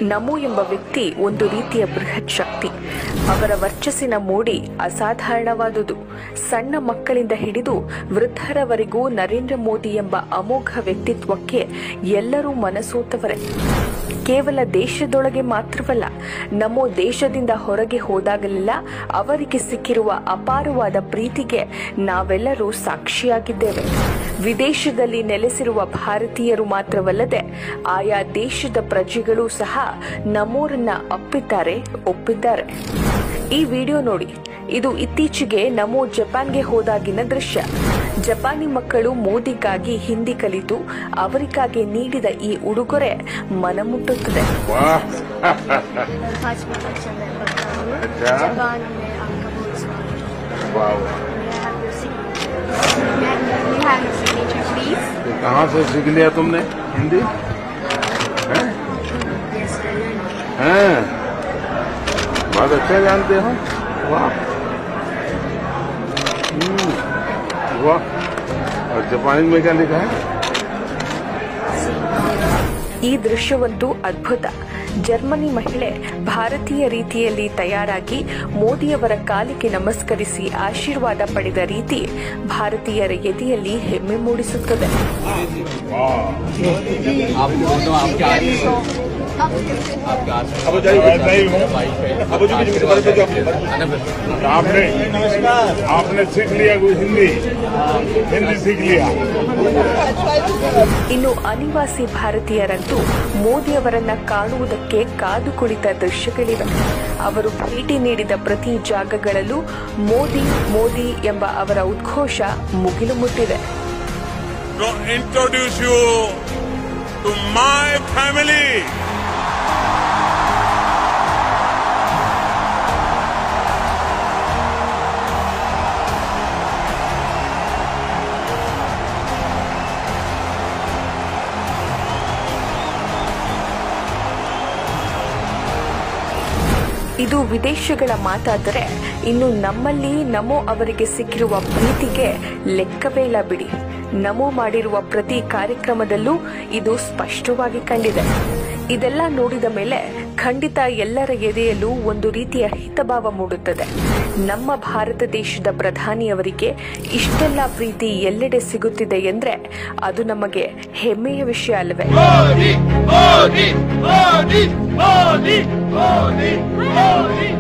ನಮೋ ಎಂಬ ವ್ಯಕ್ತಿ ಒಂದು ರೀತಿಯ ಬೃಹತ್ ಶಕ್ತಿ. ಅವರ ವರ್ಚಸ್ಸಿನ ಮೋಡಿ ಅಸಾಧಾರಣವಾದುದು. ಸಣ್ಣ ಮಕ್ಕಳಿಂದ ಹಿಡಿದು ವೃದ್ಧರವರೆಗೂ ನರೇಂದ್ರ ಮೋದಿ ಎಂಬ ಅಮೋಘ ವ್ಯಕ್ತಿತ್ವಕ್ಕೆ ಎಲ್ಲರೂ ಮನಸೋತವರೇ. ಕೇವಲ ದೇಶದೊಳಗೆ ಮಾತ್ರವಲ್ಲ, ನಮೋ ದೇಶದಿಂದ ಹೊರಗೆ ಹೋದಾಗಲೆಲ್ಲ ಅವರಿಗೆ ಸಿಕ್ಕಿರುವ ಅಪಾರವಾದ ಪ್ರೀತಿಗೆ ನಾವೆಲ್ಲರೂ ಸಾಕ್ಷಿಯಾಗಿದ್ದೇವೆ. ವಿದೇಶದಲ್ಲಿ ನೆಲೆಸಿರುವ ಭಾರತೀಯರು ಮಾತ್ರವಲ್ಲದೆ ಆಯಾ ದೇಶದ ಪ್ರಜೆಗಳು ಸಹ ನಮೋರನ್ನ ಅಪ್ಪಿದ್ದಾರೆ, ಒಪ್ಪಿದ್ದಾರೆ. ಈ ವಿಡಿಯೋ ನೋಡಿ. ಇದು ಇತ್ತೀಚೆಗೆ ನಮೋ ಜಪಾನ್ಗೆ ಹೋದಾಗಿನ ದೃಶ್ಯ. ಜಪಾನಿ ಮಕ್ಕಳು ಮೋದಿಗಾಗಿ ಹಿಂದಿ ಕಲಿತು ಅವರಿಗಾಗಿ ನೀಡಿದ ಈ ಉಡುಗೊರೆ ಮನಮುಟ್ಟುತ್ತದೆ. कहाँ से सीख लिया तुमने हिंदी? हैं? बहुत अच्छा जानते हो. वाह वाह. और जापानी में क्या लिखा है? ಈ ದೃಶ್ಯವಂತೂ ಅದ್ಭುತ. ಜರ್ಮನಿ ಮಹಿಳೆ ಭಾರತೀಯ ರೀತಿಯಲ್ಲಿ ತಯಾರಾಗಿ ಮೋದಿಯವರ ಕಾಲಿಗೆ ನಮಸ್ಕರಿಸಿ ಆಶೀರ್ವಾದ ಪಡೆದ ರೀತಿ ಭಾರತೀಯರ ಎದೆಯಲ್ಲಿ ಹೆಮ್ಮೆ ಮೂಡಿಸುತ್ತದೆ. ಇನ್ನು ಅನಿವಾಸಿ ಭಾರತೀಯರಂತೂ ಮೋದಿಯವರನ್ನ ಕಾಣುವುದಕ್ಕೆ ಕಾದು ಕುಳಿತ ದೃಶ್ಯಗಳಿವೆ. ಅವರು ಭೇಟಿ ನೀಡಿದ ಪ್ರತಿ ಜಾಗಗಳಲ್ಲೂ ಮೋದಿ ಮೋದಿ ಎಂಬ ಅವರ ಉದ್ಘೋಷ ಮುಗಿಲು ಮುಟ್ಟಿದೆ. Introduce you to my family. ಇದು ವಿದೇಶಗಳ ಮಾತಾದರೆ, ಇನ್ನು ನಮ್ಮಲ್ಲಿ ನಮೋ ಅವರಿಗೆ ಸಿಕ್ಕಿರುವ ಪ್ರೀತಿಗೆ ಲೆಕ್ಕವೇಲ ಬಿಡಿ. ನಮೋ ಮಾಡಿರುವ ಪ್ರತಿ ಕಾರ್ಯಕ್ರಮದಲ್ಲೂ ಇದು ಸ್ಪಷ್ಟವಾಗಿ ಕಂಡಿದೆ. ಇದೆಲ್ಲ ನೋಡಿದ ಮೇಲೆ ಖಂಡಿತ ಎಲ್ಲರ ಎದೆಯಲ್ಲೂ ಒಂದು ರೀತಿಯ ಹಿತಭಾವ ಮೂಡುತ್ತದೆ. ನಮ್ಮ ಭಾರತ ದೇಶದ ಪ್ರಧಾನಿಯವರಿಗೆ ಇಷ್ಟೆಲ್ಲ ಪ್ರೀತಿ ಎಲ್ಲೆಡೆ ಸಿಗುತ್ತಿದೆ ಎಂದ್ರೆ ಅದು ನಮಗೆ ಹೆಮ್ಮೆಯ ವಿಷಯ ಅಲ್ಲವೇ? Modi, Modi, Modi, Modi, Modi.